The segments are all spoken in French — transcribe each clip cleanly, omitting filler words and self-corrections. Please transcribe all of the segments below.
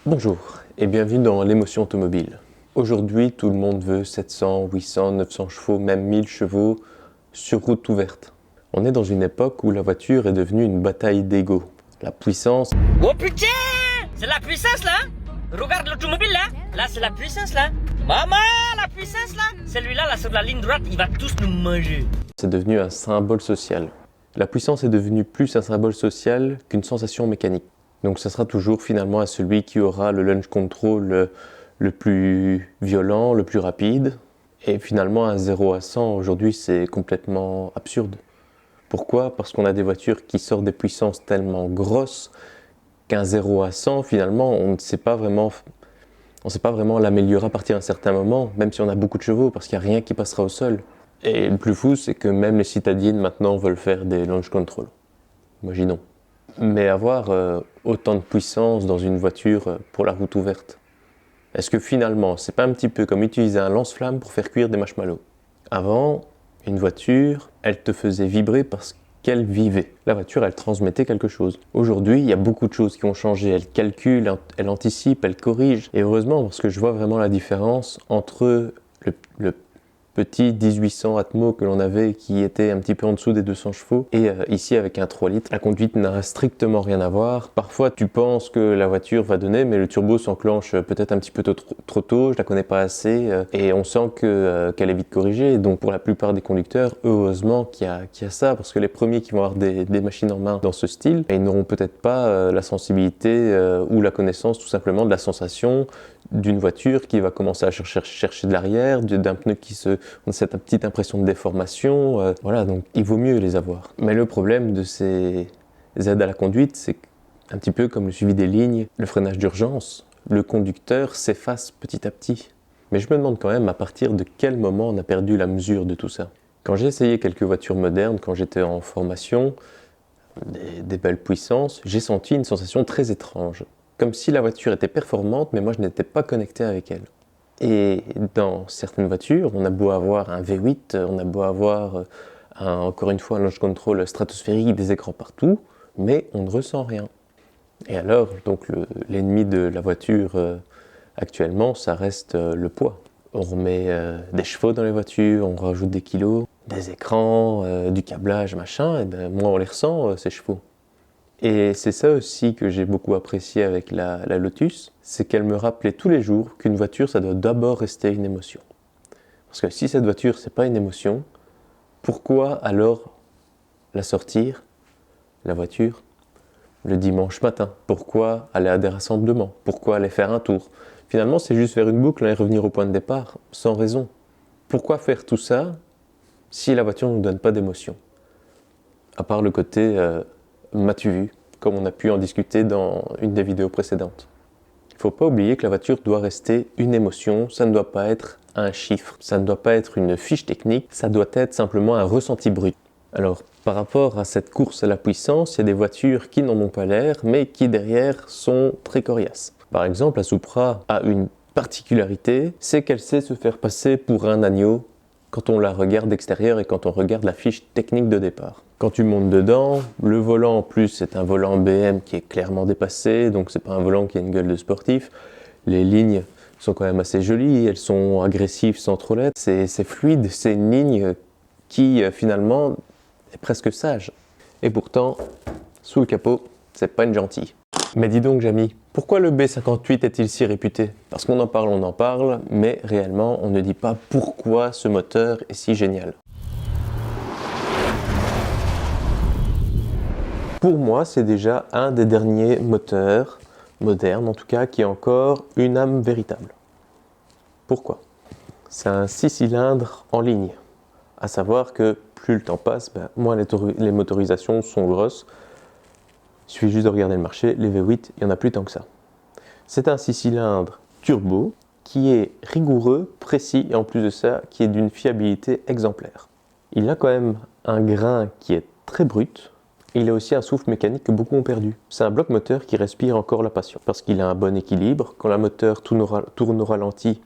Bonjour et bienvenue dans l'émotion automobile. Aujourd'hui, tout le monde veut 700, 800, 900 chevaux, même 1000 chevaux sur route ouverte. On est dans une époque où la voiture est devenue une bataille d'ego. La puissance... Oh putain, c'est la puissance là. Regarde l'automobile là. Là c'est la puissance là. Maman, la puissance là. Celui-là là sur la ligne droite, il va tous nous manger. C'est devenu un symbole social. La puissance est devenue plus un symbole social qu'une sensation mécanique. Donc ça sera toujours finalement à celui qui aura le launch control le plus violent, le plus rapide. Et finalement un 0 à 100 aujourd'hui c'est complètement absurde. Pourquoi ? Parce qu'on a des voitures qui sortent des puissances tellement grosses qu'un 0 à 100 finalement on ne sait pas vraiment l'améliorer à partir d'un certain moment, même si on a beaucoup de chevaux, parce qu'il n'y a rien qui passera au sol. Et le plus fou c'est que même les citadines maintenant veulent faire des launch control. Imaginons. Mais avoir autant de puissance dans une voiture pour la route ouverte, est-ce que finalement, c'est pas un petit peu comme utiliser un lance-flamme pour faire cuire des marshmallows ? Avant, une voiture, elle te faisait vibrer parce qu'elle vivait. La voiture, elle transmettait quelque chose. Aujourd'hui, il y a beaucoup de choses qui ont changé. Elle calcule, elle anticipe, elle corrige. Et heureusement, parce que je vois vraiment la différence entre le petit 1800 Atmo que l'on avait qui était un petit peu en dessous des 200 chevaux et ici avec un 3 litres, la conduite n'a strictement rien à voir. Parfois tu penses que la voiture va donner mais le turbo s'enclenche peut-être un petit peu trop tôt, je la connais pas assez et on sent qu'elle est vite corrigée. Donc pour la plupart des conducteurs, heureusement qu'il y a ça, parce que les premiers qui vont avoir des machines en main dans ce style, ils n'auront peut-être pas la sensibilité ou la connaissance tout simplement de la sensation d'une voiture qui va commencer à chercher de l'arrière, d'un pneu on a cette petite impression de déformation, voilà, donc il vaut mieux les avoir. Mais le problème de ces aides à la conduite, c'est un petit peu comme le suivi des lignes, le freinage d'urgence, le conducteur s'efface petit à petit. Mais je me demande quand même à partir de quel moment on a perdu la mesure de tout ça. Quand j'ai essayé quelques voitures modernes, quand j'étais en formation, des belles puissances, j'ai senti une sensation très étrange. Comme si la voiture était performante, mais moi je n'étais pas connecté avec elle. Et dans certaines voitures, on a beau avoir un V8, on a beau avoir encore une fois un launch control stratosphérique, des écrans partout, mais on ne ressent rien. Et alors, donc l'ennemi de la voiture actuellement, ça reste le poids. On remet des chevaux dans les voitures, on rajoute des kilos, des écrans, du câblage, machin, et ben moins on les ressent, ces chevaux. Et c'est ça aussi que j'ai beaucoup apprécié avec la Lotus, c'est qu'elle me rappelait tous les jours qu'une voiture, ça doit d'abord rester une émotion. Parce que si cette voiture, c'est pas une émotion, pourquoi alors la sortir, la voiture, le dimanche matin ? Pourquoi aller à des rassemblements ? Pourquoi aller faire un tour ? Finalement, c'est juste faire une boucle et revenir au point de départ, sans raison. Pourquoi faire tout ça si la voiture ne nous donne pas d'émotion ? À part le côté... m'as-tu vu, comme on a pu en discuter dans une des vidéos précédentes. Il ne faut pas oublier que la voiture doit rester une émotion, ça ne doit pas être un chiffre, ça ne doit pas être une fiche technique, ça doit être simplement un ressenti brut. Alors, par rapport à cette course à la puissance, il y a des voitures qui n'en ont pas l'air, mais qui derrière sont très coriaces. Par exemple, la Supra a une particularité, c'est qu'elle sait se faire passer pour un agneau quand on la regarde d'extérieur et quand on regarde la fiche technique de départ. Quand tu montes dedans, le volant en plus c'est un volant BM qui est clairement dépassé, donc c'est pas un volant qui a une gueule de sportif. Les lignes sont quand même assez jolies, elles sont agressives sans trop l'être. C'est fluide, c'est une ligne qui finalement est presque sage. Et pourtant, sous le capot, c'est pas une gentille. Mais dis donc Jamy, pourquoi le B58 est-il si réputé ? Parce qu'on en parle, mais réellement on ne dit pas pourquoi ce moteur est si génial. Pour moi, c'est déjà un des derniers moteurs, modernes en tout cas, qui a encore une âme véritable. Pourquoi ? C'est un 6 cylindres en ligne. À savoir que plus le temps passe, moins les motorisations sont grosses. Il suffit juste de regarder le marché, les V8, il n'y en a plus tant que ça. C'est un 6 cylindres turbo qui est rigoureux, précis et en plus de ça, qui est d'une fiabilité exemplaire. Il a quand même un grain qui est très brut. Il a aussi un souffle mécanique que beaucoup ont perdu. C'est un bloc moteur qui respire encore la passion parce qu'il a un bon équilibre. Quand le moteur tourne au ralenti,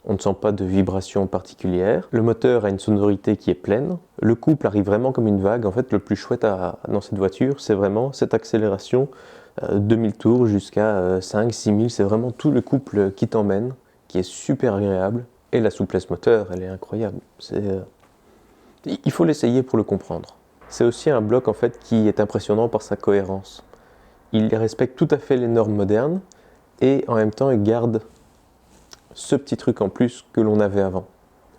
on ne sent pas de vibration particulière. Le moteur a une sonorité qui est pleine. Le couple arrive vraiment comme une vague. En fait, le plus chouette dans cette voiture, c'est vraiment cette accélération 2000 tours jusqu'à 5-6000, c'est vraiment tout le couple qui t'emmène, qui est super agréable. Et la souplesse moteur, elle est incroyable. Il faut l'essayer pour le comprendre. C'est aussi un bloc en fait qui est impressionnant par sa cohérence. Il respecte tout à fait les normes modernes et en même temps il garde ce petit truc en plus que l'on avait avant.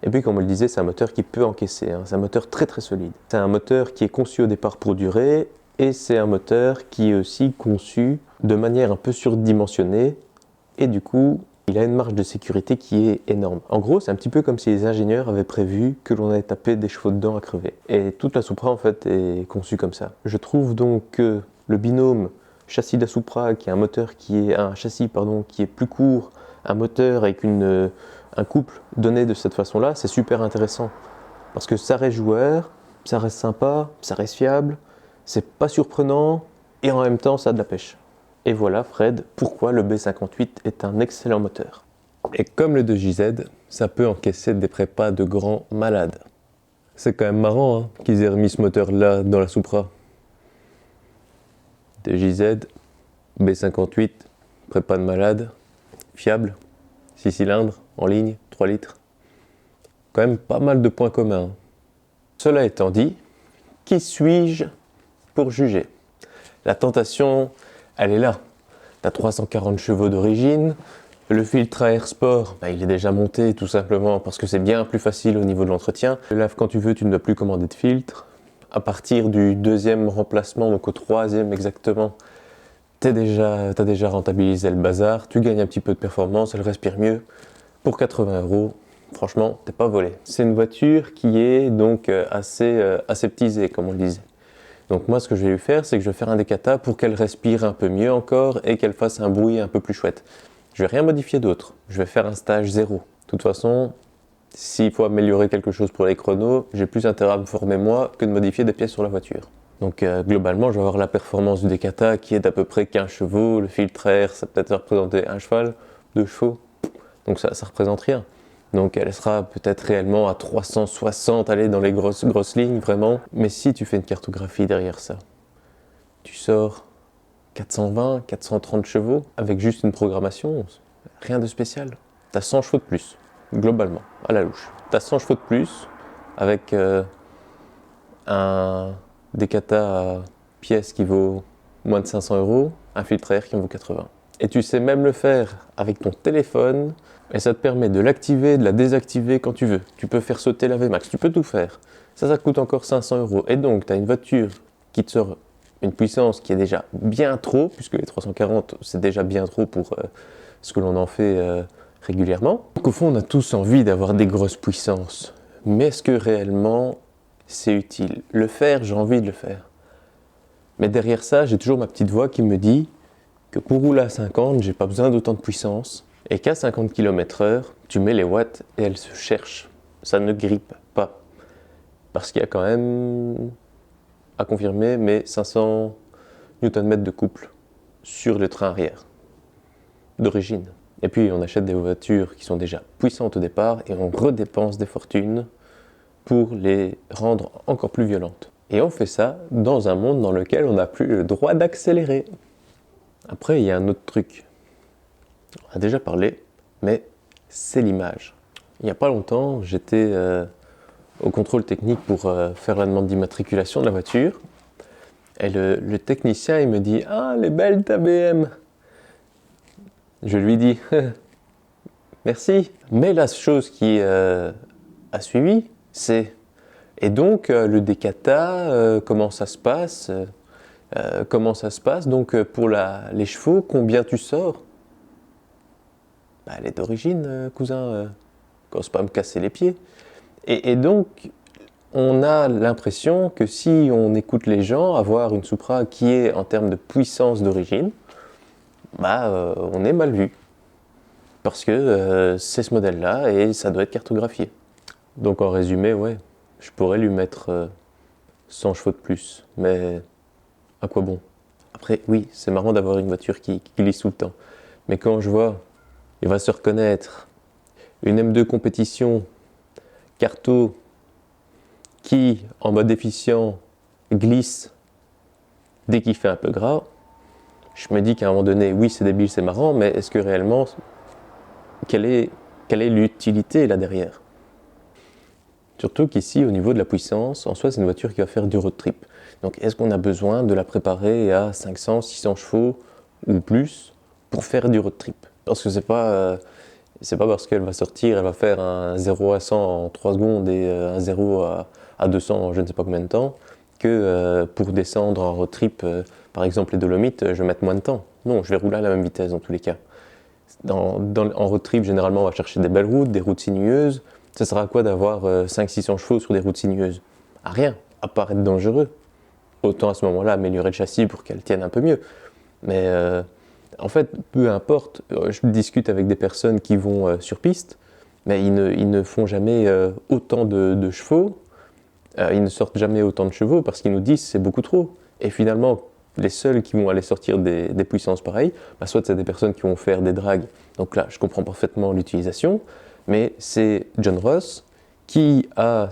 Et puis comme on le disait, c'est un moteur qui peut encaisser, hein. C'est un moteur très très solide. C'est un moteur qui est conçu au départ pour durer et c'est un moteur qui est aussi conçu de manière un peu surdimensionnée et du coup il a une marge de sécurité qui est énorme. En gros, c'est un petit peu comme si les ingénieurs avaient prévu que l'on allait taper des chevaux dedans à crever. Et toute la Supra en fait est conçue comme ça. Je trouve donc que le binôme châssis de la Supra, qui est un châssis qui est plus court, un moteur avec un couple donné de cette façon-là, c'est super intéressant. Parce que ça reste joueur, ça reste sympa, ça reste fiable, c'est pas surprenant et en même temps ça a de la pêche. Et voilà, Fred, pourquoi le B58 est un excellent moteur. Et comme le 2JZ, ça peut encaisser des prépas de grands malades. C'est quand même marrant hein, qu'ils aient remis ce moteur-là dans la Supra. 2JZ, B58, prépa de malade, fiable, 6 cylindres, en ligne, 3 litres. Quand même pas mal de points communs. Cela étant dit, qui suis-je pour juger? La tentation, elle est là. Tu as 340 chevaux d'origine. Le filtre à air sport, il est déjà monté tout simplement parce que c'est bien plus facile au niveau de l'entretien. Le lave quand tu veux, tu ne dois plus commander de filtre. À partir du deuxième remplacement, donc au troisième exactement, tu as déjà rentabilisé le bazar. Tu gagnes un petit peu de performance, elle respire mieux. Pour 80 €, franchement, t'es pas volé. C'est une voiture qui est donc assez aseptisée, comme on le disait. Donc moi, ce que je vais lui faire, c'est que je vais faire un décata pour qu'elle respire un peu mieux encore et qu'elle fasse un bruit un peu plus chouette. Je vais rien modifier d'autre. Je vais faire un stage 0. De toute façon, s'il faut améliorer quelque chose pour les chronos, j'ai plus intérêt à me former moi que de modifier des pièces sur la voiture. Donc globalement, je vais avoir la performance du décata qui est d'à peu près 15 chevaux. Le filtre à air, ça peut être représenté 1 cheval, 2 chevaux. Donc ça représente rien. Donc elle sera peut-être réellement à 360, aller dans les grosses lignes, vraiment. Mais si tu fais une cartographie derrière ça, tu sors 420, 430 chevaux avec juste une programmation, rien de spécial. Tu as 100 chevaux de plus, globalement, à la louche. Tu as 100 chevaux de plus avec un décata à pièce qui vaut moins de 500 €, un filtre à air qui en vaut 80. Et tu sais même le faire avec ton téléphone. Et ça te permet de l'activer, de la désactiver quand tu veux. Tu peux faire sauter la VMAX, tu peux tout faire. Ça coûte encore 500 €. Et donc, tu as une voiture qui te sort une puissance qui est déjà bien trop, puisque les 340, c'est déjà bien trop pour ce que l'on en fait régulièrement. Donc, au fond, on a tous envie d'avoir des grosses puissances. Mais est-ce que réellement, c'est utile? Le faire, j'ai envie de le faire. Mais derrière ça, j'ai toujours ma petite voix qui me dit que pour rouler à 50, j'ai pas besoin d'autant de puissance. Et qu'à 50 km/h, tu mets les watts et elles se cherchent. Ça ne grippe pas. Parce qu'il y a quand même, à confirmer, mais 500 Nm de couple sur le train arrière, d'origine. Et puis on achète des voitures qui sont déjà puissantes au départ et on redépense des fortunes pour les rendre encore plus violentes. Et on fait ça dans un monde dans lequel on n'a plus le droit d'accélérer. Après, il y a un autre truc. On a déjà parlé, mais c'est l'image. Il n'y a pas longtemps, j'étais au contrôle technique pour faire la demande d'immatriculation de la voiture. Et le technicien, il me dit « Ah, elle est belle ta BM !» Je lui dis « Merci !» Mais la chose qui a suivi, c'est « Et donc, le décata, comment ça se passe Donc, pour les chevaux, combien tu sors ?» Elle est d'origine, cousin, commence pas à me casser les pieds. Et donc, on a l'impression que si on écoute les gens, avoir une Supra qui est en termes de puissance d'origine, on est mal vu. Parce que c'est ce modèle-là et ça doit être cartographié. Donc en résumé, ouais, je pourrais lui mettre 100 chevaux de plus, mais à quoi bon? Après, oui, c'est marrant d'avoir une voiture qui glisse tout le temps. Mais quand je vois, il va se reconnaître, une M2 compétition, carto, qui, en mode efficient, glisse dès qu'il fait un peu gras, je me dis qu'à un moment donné, oui, c'est débile, c'est marrant, mais est-ce que réellement, quelle est l'utilité là derrière? Surtout qu'ici, au niveau de la puissance, en soi, c'est une voiture qui va faire du road trip. Donc, est-ce qu'on a besoin de la préparer à 500, 600 chevaux ou plus pour faire du road trip? Parce que c'est pas parce qu'elle va sortir, elle va faire un 0 à 100 en 3 secondes et un 0 à 200 en je ne sais pas combien de temps, que pour descendre en road trip, par exemple les Dolomites, je vais mettre moins de temps. Non, je vais rouler à la même vitesse dans tous les cas. En road trip, généralement, on va chercher des belles routes, des routes sinueuses. Ça sert à quoi d'avoir 500-600 chevaux sur des routes sinueuses? À rien, à part être dangereux. Autant à ce moment-là améliorer le châssis pour qu'elle tienne un peu mieux. Mais en fait, peu importe, je discute avec des personnes qui vont sur piste, mais ils ne font jamais autant de chevaux, ils ne sortent jamais autant de chevaux parce qu'ils nous disent c'est beaucoup trop. Et finalement, les seuls qui vont aller sortir des puissances pareilles, soit c'est des personnes qui vont faire des drags, donc là je comprends parfaitement l'utilisation, mais c'est John Ross qui a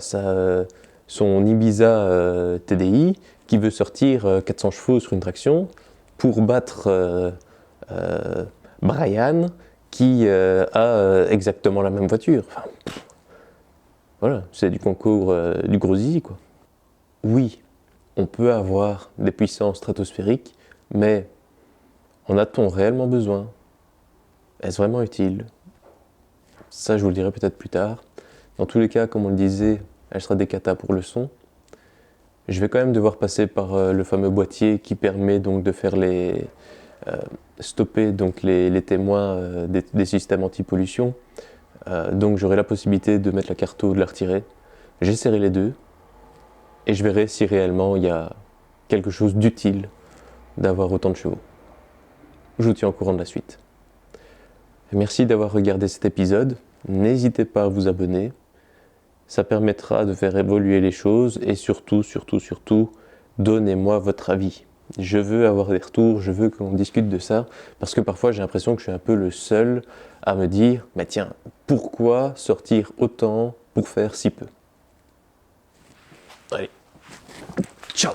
son Ibiza TDI, qui veut sortir 400 chevaux sur une traction pour battre Brian qui a exactement la même voiture. Enfin, voilà, c'est du concours du gros zizi, quoi. Oui, on peut avoir des puissances stratosphériques, mais en a-t-on réellement besoin? Est-ce vraiment utile? Ça, je vous le dirai peut-être plus tard. Dans tous les cas, comme on le disait, elle sera des catas pour le son. Je vais quand même devoir passer par le fameux boîtier qui permet donc de faire stopper donc les témoins des systèmes anti-pollution. Donc j'aurai la possibilité de mettre la carte ou de la retirer. J'essaierai les deux et je verrai si réellement il y a quelque chose d'utile d'avoir autant de chevaux. Je vous tiens au courant de la suite. Merci d'avoir regardé cet épisode. N'hésitez pas à vous abonner. Ça permettra de faire évoluer les choses et surtout, donnez-moi votre avis. Je veux avoir des retours, je veux qu'on discute de ça, parce que parfois j'ai l'impression que je suis un peu le seul à me dire « Mais tiens, pourquoi sortir autant pour faire si peu ?» Allez, ciao!